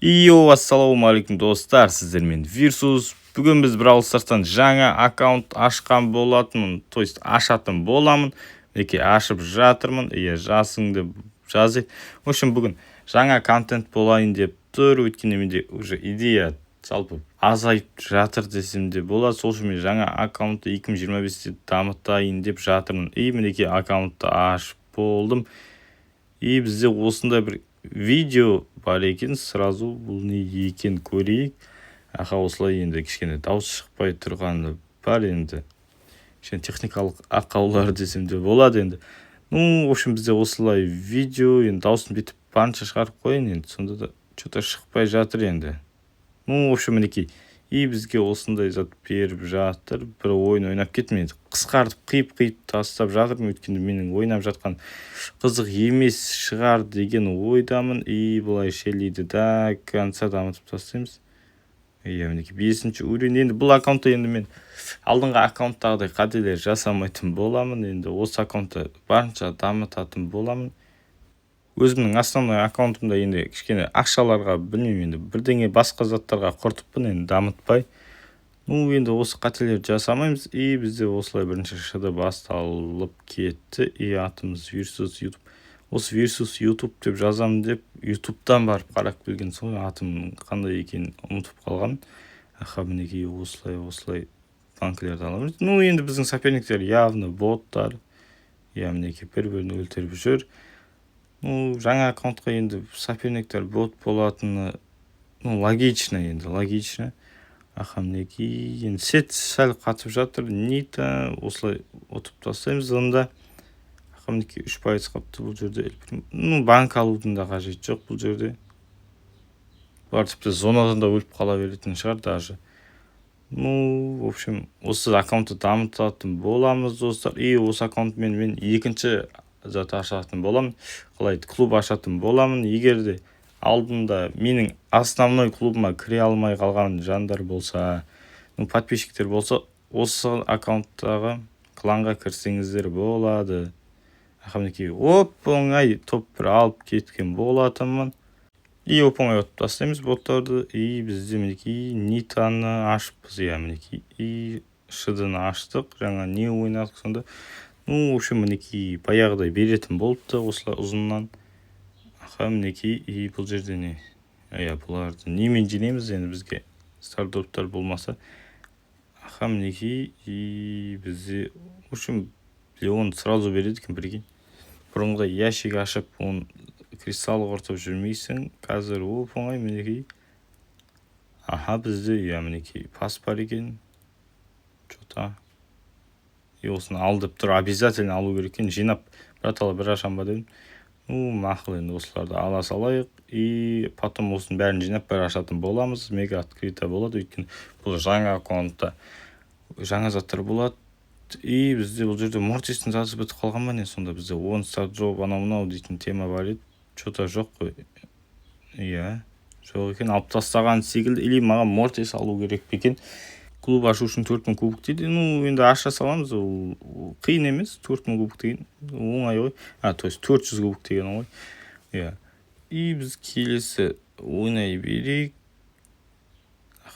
Ассалаумағалейкум достар, сіздермен Вирсус. Бүгін біз Brawl Stars'тан жаңа аккаунт ашқан болатынмын, то есть ашатын боламын. Мінекей ашып жатырмын, жасыңды жазы. В общем, бүгін жаңа контент болайын деп тұр, өйткені менде уже идея жалпы азайып жатыр десем де болады. Сол үшін мен жаңа аккаунтты 2025-те дамытайын деп жатырмын. Мінекей аккаунтты ашып болдым. Бізде осындай бір видео бар екен, сразу бұл не екен көрейік. Осылай енді кішкене дауыс шықпай тұрғаны бар енді. Кішкене техникалық ақаулар десем де болады енді. В общем, бізде осылай видео, енді дауысын бүйтіп барынша шығарып қойын енді, сонда да что-то шықпай жатыр енді. В общем, мінекей. Бізге осындай зат беріп жатыр. Бір ойын ойнап кеттім енді. Қысқартып, қиып тастап жатырмын, өйткені менің ойнап жатқан қызық емес шығар деген ойдамын. Бұлай шелейді да конца дамытып тастаймыз. Мінекей 5-ші уровень. Енді бұл аккаунтта енді мен алдыңғы аккаунттағыдай қателер жасамайтын боламын. Енді осы аккаунтты барынша дамытатын боламын. Өзімнің основной аккаунтымда енді кішкене ақшаларға білмеймін, енді бірдеңе басқа заттарға құртыппын, енді дамытпай. Енді осы қателерді жасамаймыз. Бізде осылай бірінші шыды басталып кетті. Атымыз Вирсус YouTube. Осы Вирсус YouTube деп жазамын деп YouTube'дан барып қарап келген соң атым қандай екенін ұмытып қалған. Мінекей осылай банкілерді аламыз. Енді біздің соперниктер явно боттар. Мінекей бір-бірін өлтіріп жүр. Жаңа аккаунтқа енді соперниктер бот болатыны логично. Мінекей енді сет сәл қатып жатыр. Нита осылай отып тастаймыз. Онда мінекей 3% қапты бұл жерде. Банк алудың да қажет жоқ бұл жерде. Бұлар тіпті зонадан да өліп қала беретін шығар даже. В общем, осы аккаунтты дамытатын боламыз достар. Осы аккаунтмен мен екінші зат ашатын боламын. Клуб ашатын боламын. Егер де алдында менің основной клубыма кіре алмай қалған жандар болса, подписчиктер болса, осы аккаунттағы кланға кірсеңіздер болады. Мінекей оп-оңай топ-1 алып кеткен болатынмын. Оп-оңай отып тастаймыз боттарды. Бізде мінекей Нитаны ашыппыз. Мінекей шыдыны аштық. Жаңа не ойнадық сонда. В общем, мінекей баяғыдай беретін болыпты осылай ұзыннан. Мінекей бұл жерде не? Бұларды немен жинаймыз енді бізге стардоптар болмаса. Мінекей бізде, в общем, оны сразу береді екен бірген. Бұрынғыда ящик ашып, оны кристалл құртып жүрмейсің. Қазір оп-оңай мінекей. Бізде мінекей пас бар екен. Что-то. Осыны алдып тұр, обязательно алу керек екен. Жинап, братала бір ашам ба дедім. Мақыл енді осыларды ала салайық. Потом осының бәрін жинап бір ашатын боламыз. Мега открыто болады, өйткені бұл жаңа аккаунтта жаңа заттар болады. Бізде бұл жерде Мортистің заты бітіп қалған ба не? Сонда бізде 10 стар дроп анау дейтін тема бар еді. Что-то жоқ қой. Жоқ екен, алып тастаған секілді. Или маған Мортис алу керек екен. Клуб ашу үшін 4000 кубок дейді. Енді аша саламыз. Қиын емес, 4000 кубок деген. Оңай ғой. То есть 400 кубок деген ғой. Біз келесі ойнай берейік.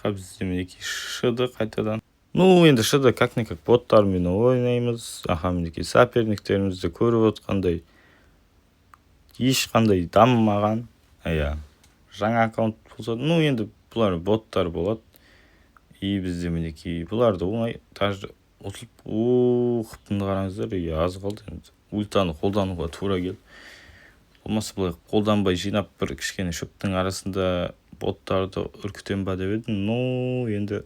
Бізде мінекей шыды қайтадан. Енді шыды как-никак боттармен ойнаймыз. Мінекей соперниктерімізді көріп отқандай ешқандай дамымаған. Жаңа аккаунт болса, енді бұлар боттар болады. Бізде мінекей бұларды оңай тажды ұтылып, қыптынды қараңыздар, аз қалды. Ультаны қолдануға тура келді. Болмаса бұлай қолданбай жинап бір кішкене шөптің арасында боттарды үркітен ба деп едім. Енді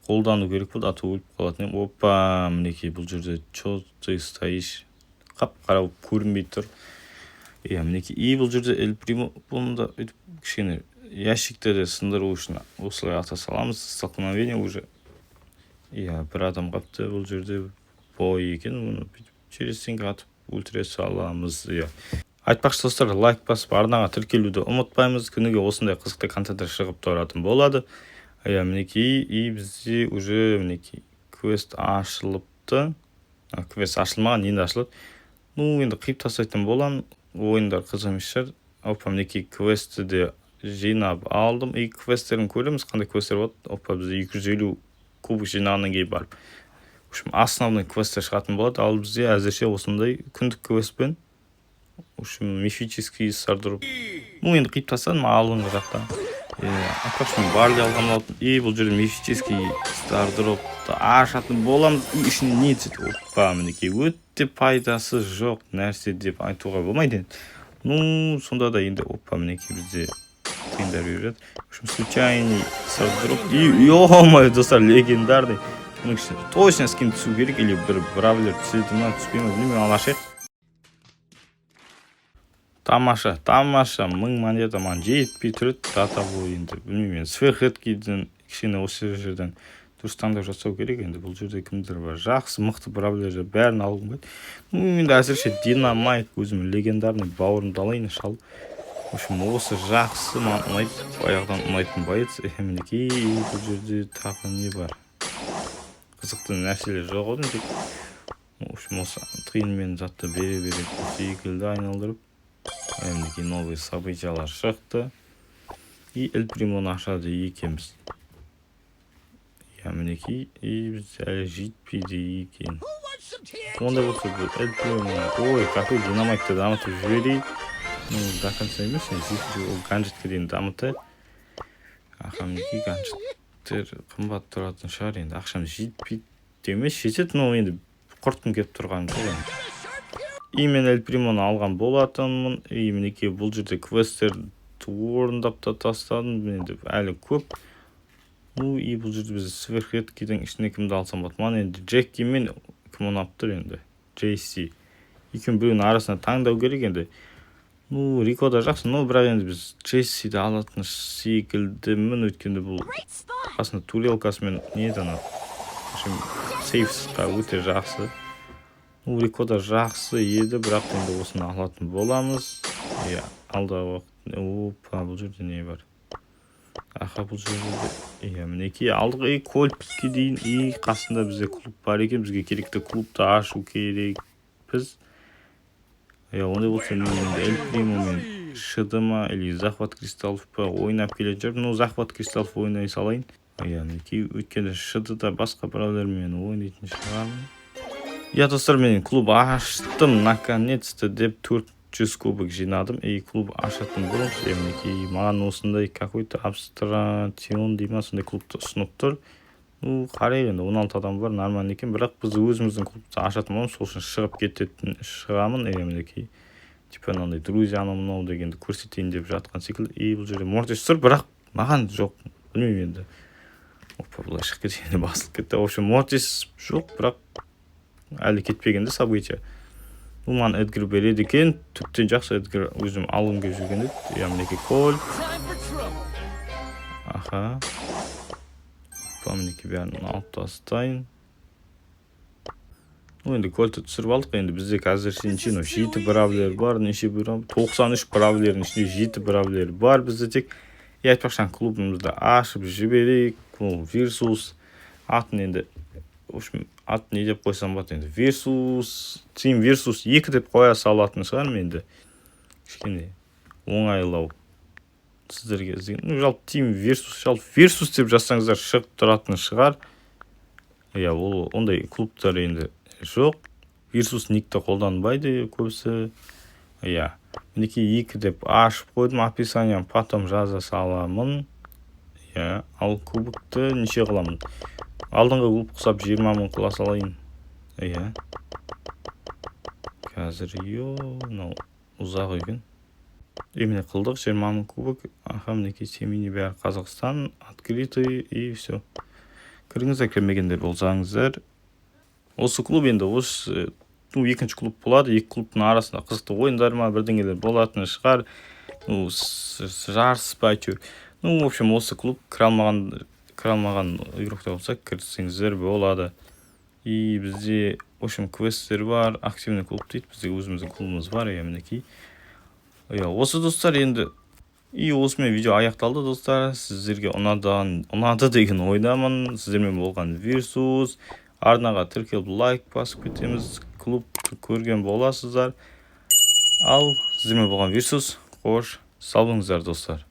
қолдану керек болды, аты өліп қалатын. Опа, мінекей бұл жерде чо ты стоишь. Қап-қара көрінбей тұр. Мінекей бұл жерде Эль Примо бұнда кішкене ящикті де сындыру үшін осылай ата саламыз. Столкновение уже. Бір адам қапты бұл жерде бой екен. Оны через сенге атып өлтіре саламыз. Айтпақшы достар, лайк басып арнаға тіркелуді ұмытпаймыз. Күніге осындай қызықты контенттер шығып тұратын болады. Мінекей бізде уже мінекей квест ашылыпты. Квест ашылмаған, енді ашылады. Енді қиып тастайтын болам. Ойындар қызық емес шығар. Мінекей квесті де жинап алдым. Квесттерін көреміз, қандай квесттер болады. Опа, бізде 250 кубик жинағаннан кейін барып. В общем, основной квесттер шығатын болады. Ал бізде әзірше осындай күндік квестпен, в общем, мифический сардырып. Енді қиып тастадым алдыңғы жақта. Апашым барли алған болатын. Бұл жерде мифический стардропты ашатын боламыз. Ішінде не түседі? Опа, мінекей өте пайдасы жоқ нәрсе деп айтуға болмайды. Сонда да енді опа, мінекей бізде тиындар беріп жатыр. В общем, случайный сардроп. Ё-моё, достар, легендарный. Точно с кем түсу керек, или бір бравлер түседі ма, түспей ма, білмеймін, алашек. Тамаша, 1000 монета маған жетпей тұрады, дата бойы енді, білмеймін, сверхредкиден кішкене осы жерден дұрыс таңдап жасау керек. Енді бұл жерде кімдер бар? Жақсы, мықты бравлерлер бәрін алғым келеді. Енді әзірше динамайт, өзім легендарный бауырымды алайын, шал. В общем, осы жақсы, маған ұнайды, баяғыдан ұнайтын боец. Мінекей, бұл жерде тағы не бар? Қызықты нәрселер жоқ одан тек. В общем, осы тиынмен затты бере секілді айналдырып. Мінекей новый событиялар шықты. Эль Примоны ашады екенбіз. Мінекей, біз әлі жетпейді екен. Онда болса бұл Эль Примоны, ой, какой динамайтты дамытып жіберейік. До конца емес, ол ганжетке дейін дамытайық. Мінекей ганжеттер қымбат тұратын шығар, енді ақшам жетпейді демес, жетеді, енді құртым кеп тұрған жоқ. Мен Эль Примоны алған болатынмын. Мінекей бұл жерде квесттерді орындап та тастадым, енді әлі көп. Бұл жерде біз сверхредкиден ішіне кімді алсам болады. Маған енді Джекки мен кім ұнап тұр енді? JC. Екеуінің біреуінің арасына таңдау керек енді. Рико да жақсы, бірақ енді біз JC'ді алатын секілдімін, өткенде бұл қасында турелкасымен не дана. Сейфсқа өте жақсы. Рико да жақсы еді, бірақ енді осыны алатын боламыз. Алдағы уақыт. Опа, бұл жерде не бар? Бұл жерде, мінекей алдық, кольпске дейін, қасында бізде клуб бар екен, бізге керекті клубты ашу керек біз. Ондай болса, мен енді Эль Примомен шыды ма, или захват кристаллов па ойнап келе жүріп, захват кристаллов ойнай салайын. Мінекей өткенде шыды да басқа бравлермен ойнайтын шығармын. Достар, мен клуб аштым, наконец-то деп 400 кубик жинадым. Клуб ашатын боламыз. Мінекей маған осындай какой-то абстракцион дейма, сондай клубты ұсынып тұр. Қарай енді 16 адам бар, нормально екен, бірақ біз өзіміздің клубты ашатын боламыз, сол үшін шығып кететін шығамын. Мінекей типа мынандай друзьяны мынау дегенді көрсетейін деп жатқан секілді. Бұл жерде Мортис тұр, бірақ маған жоқ, білмеймін енді. Опа, бұлай шығып кеткенде басылып кетті. В общем, Мортис жоқ, бірақ әлі кетпегенде события. Бұл маған Эдгар береді екен, түптен жақсы Эдгар өзім алғым келіп жүрген еді. Мінекей Коль. Мінекей бәрін алып тастайын. Енді Кольті түсіріп алдық, енді бізде қазір неше 7 бравлер бар, неше 93 бравлердің ішінде 7 бравлер бар бізде тек. Айтпақшан клубымызды ашып жіберейік. Versus атын енді, в общем, ат не деп қойсам болады енді, Team Versus 2 деп қоя салатын шығар енді. Кішкене оңайлау сіздерге іздеген. Жалпы Team Versus деп жазсаңыздар шығып тұратын шығар. Ол ондай клубтар енді жоқ. Versus никті қолданбайды көбісі. Мінекей 2 деп ашып қойдым, описаниям потом жаза саламын. Ал кубикті неше қыламын? Алдыңғы клуб құсап 20 мың қыла салайын. Қазір ұзақ екен. Міне қылдық 20 мың кубик. Мінекей семейный бәрі Қазақстан, открытый и все. Кіріңіздер, кірмегендер болсаңыздар. Осы клуб енді осы екінші клуб болады. Екі клубтың арасында қызықты ойындар ма, бірдеңелер болатын шығар. Жарыс па әйтеуір. В общем, осы клуб кіре алмаған игроктар болса, кірсеңіздер болады. Бізде, в общем, квесттер бар, активный клуб дейді. Бізде өзіміздің клубымыз бар, мінекей. Осы достар енді осымен видео аяқталды достар. Сіздерге ұнады деген ойдамын. Сіздермен болған Versus. Арнаға тіркеліп лайк басып кетеміз. Клубты көрген боласыздар. Ал сіздермен болған Versus. Қош, сау болыңыздар достар.